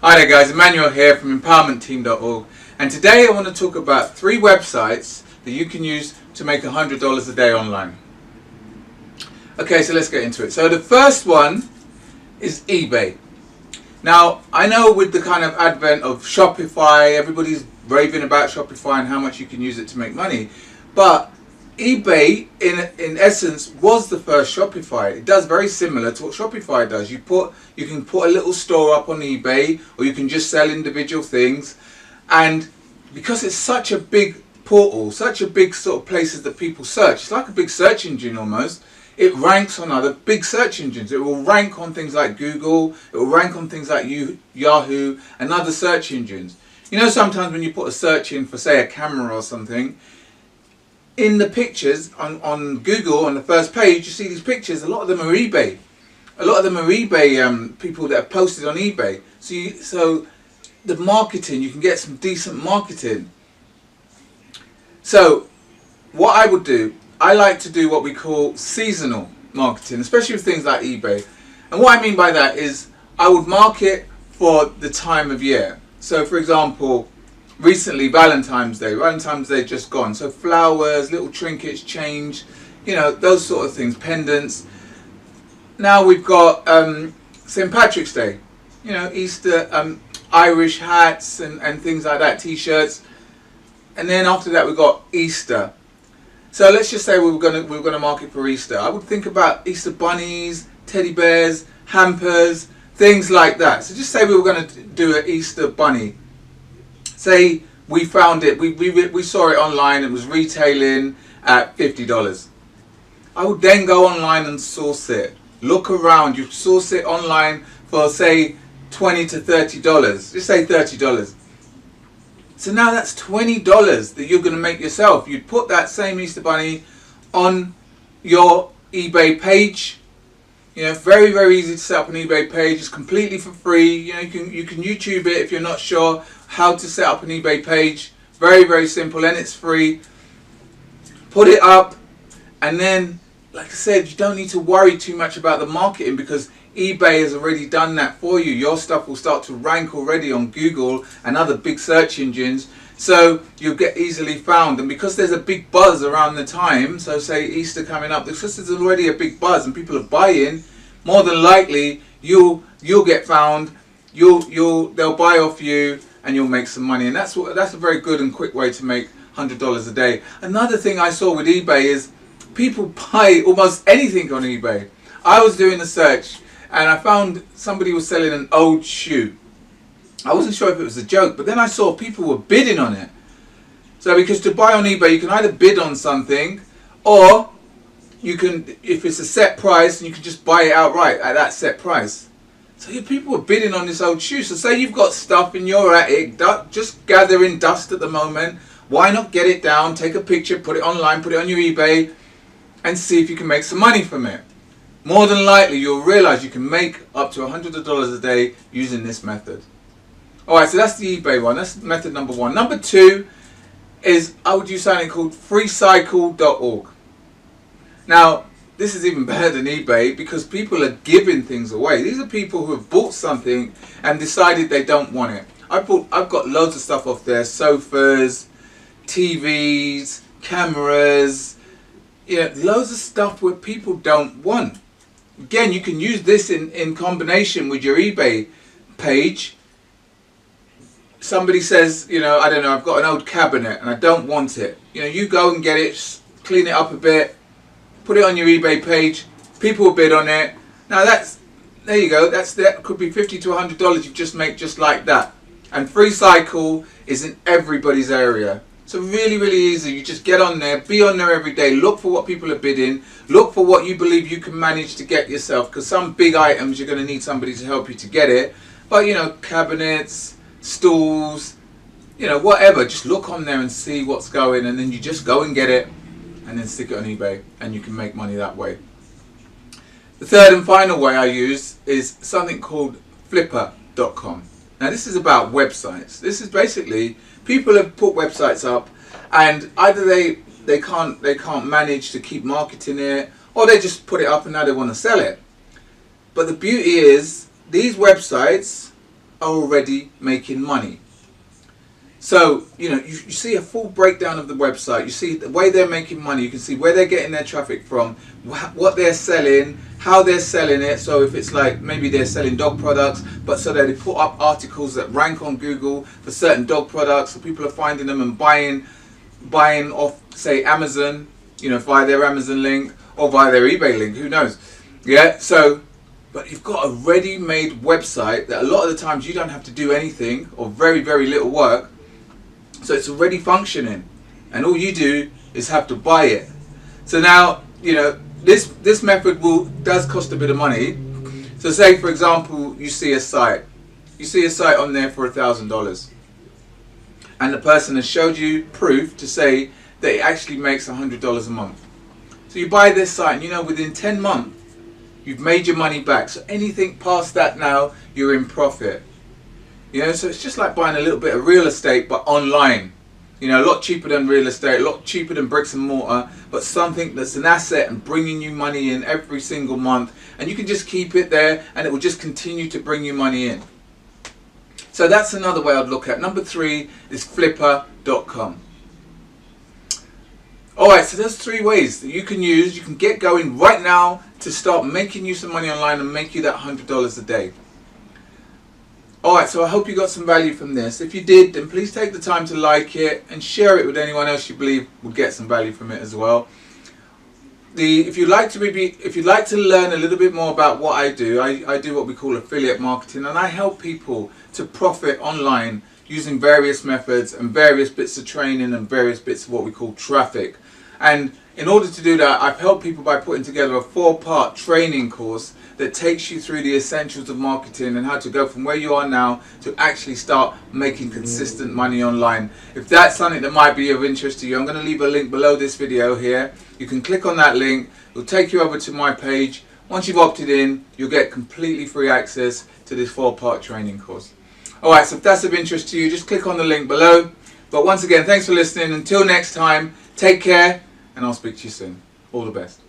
Hi there guys, Emmanuel here from empowermentteam.org, and today I want to talk about 3 websites that you can use to make $100 a day online. Okay, so let's get into it. So the first one is eBay. Now, I know with the kind of advent of Shopify, everybody's raving about Shopify and how much you can use it to make money, but eBay in essence was the first Shopify. It does very similar to what Shopify does. You can put a little store up on eBay, or you can just sell individual things, and because it's such a big portal, such a big sort of places that people search, it's like a big search engine almost. It ranks on other big search engines. It will rank on things like Google, it will rank on things like Yahoo and other search engines. You know, sometimes when you put a search in for, say, a camera or something, in the pictures on Google, on the first page, you see these pictures. A lot of them are eBay. A lot of them are eBay people that have posted on eBay. So the marketing, you can get some decent marketing. So what I would do, I like to do what we call seasonal marketing, especially with things like eBay. And what I mean by that is I would market for the time of year. So for example, recently Valentine's Day just gone, so flowers, little trinkets, change, you know, those sort of things, pendants. Now we've got St. Patrick's Day, you know, Easter, Irish hats and things like that, t-shirts. And then after that we've got Easter. So let's just say we were gonna market for Easter. I would think about Easter bunnies, teddy bears, hampers, things like that. So just say we were gonna do an Easter bunny. Say we found it, we saw it online, it was retailing at $50. I would then go online and source it. Look around, you source it online for say $20 to $30. Just say $30. So now that's $20 that you're going to make yourself. You'd put that same Easter bunny on your eBay page. You know, very, very easy to set up an eBay page. It's completely for free. You know, you can YouTube it if you're not sure how to set up an eBay page. Very, very simple, and it's free. Put it up, and then, like I said, you don't need to worry too much about the marketing because eBay has already done that for you. Your stuff will start to rank already on Google and other big search engines, so you'll get easily found. And because there's a big buzz around the time, so say Easter coming up, because there's already a big buzz and people are buying, more than likely you'll get found. They'll buy off you, and you'll make some money. And that's a very good and quick way to make $100 a day. Another thing I saw with eBay is people buy almost anything on eBay. I was doing a search and I found somebody was selling an old shoe. I wasn't sure if it was a joke, but then I saw people were bidding on it. So because to buy on eBay, you can either bid on something, or you can, if it's a set price, and you can just buy it outright at that set price. So people were bidding on this old shoe. So say you've got stuff in your attic, just gathering dust at the moment. Why not get it down, take a picture, put it online, put it on your eBay, and see if you can make some money from it. More than likely, you'll realize you can make up to $100 a day using this method. Alright, so that's the eBay one. That's method number 1. Number 2 is I would use something called Freecycle.org. Now, this is even better than eBay because people are giving things away. These are people who have bought something and decided they don't want it. I've got loads of stuff off there: sofas, TVs, cameras, loads of stuff where people don't want. Again, you can use this in combination with your eBay page. Somebody says, I don't know, I've got an old cabinet and I don't want it. You go and get it, clean it up a bit, put it on your eBay page, people will bid on it. Now there you go, that could be $50 to $100 you just make just like that. And Freecycle is in everybody's area. So really, really easy. You just get on there, be on there every day, look for what people are bidding, look for what you believe you can manage to get yourself, because some big items you're going to need somebody to help you to get it. But cabinets, stools, whatever, just look on there and see what's going, and then you just go and get it and then stick it on eBay, and you can make money that way. The third and final way I use is something called Flippa.com. Now this is about websites. This is basically, people have put websites up and either they can't manage to keep marketing it, or they just put it up and now they want to sell it. But the beauty is these websites are already making money. So, you see a full breakdown of the website. You see the way they're making money. You can see where they're getting their traffic from, what they're selling, how they're selling it. So if it's like maybe they're selling dog products, but so they put up articles that rank on Google for certain dog products, so people are finding them and buying off, say, Amazon, via their Amazon link or via their eBay link. Who knows? Yeah. So, but you've got a ready-made website that a lot of the times you don't have to do anything or very, very little work. So it's already functioning, and all you do is have to buy it. So now, this method does cost a bit of money. So say, for example, you see a site on there for $1,000, and the person has showed you proof to say that it actually makes $100 a month. So you buy this site, and within 10 months, you've made your money back. So anything past that now, you're in profit. So it's just like buying a little bit of real estate, but online. A lot cheaper than real estate, a lot cheaper than bricks and mortar, but something that's an asset and bringing you money in every single month. And you can just keep it there, and it will just continue to bring you money in. So that's another way I'd look at. Number 3 is Flippa.com. Alright, so there's 3 ways that you can use. You can get going right now to start making you some money online and make you that $100 a day. Alright, so I hope you got some value from this. If you did, then please take the time to like it and share it with anyone else you believe would get some value from it as well. If you'd like to learn a little bit more about what I do, I do what we call affiliate marketing, and I help people to profit online using various methods and various bits of training and various bits of what we call traffic. And in order to do that, I've helped people by putting together a 4-part training course that takes you through the essentials of marketing and how to go from where you are now to actually start making consistent money online. If that's something that might be of interest to you, I'm going to leave a link below this video here. You can click on that link. It'll take you over to my page. Once you've opted in, you'll get completely free access to this 4-part training course. Alright, so if that's of interest to you, just click on the link below. But once again, thanks for listening. Until next time, take care, and I'll speak to you soon. All the best.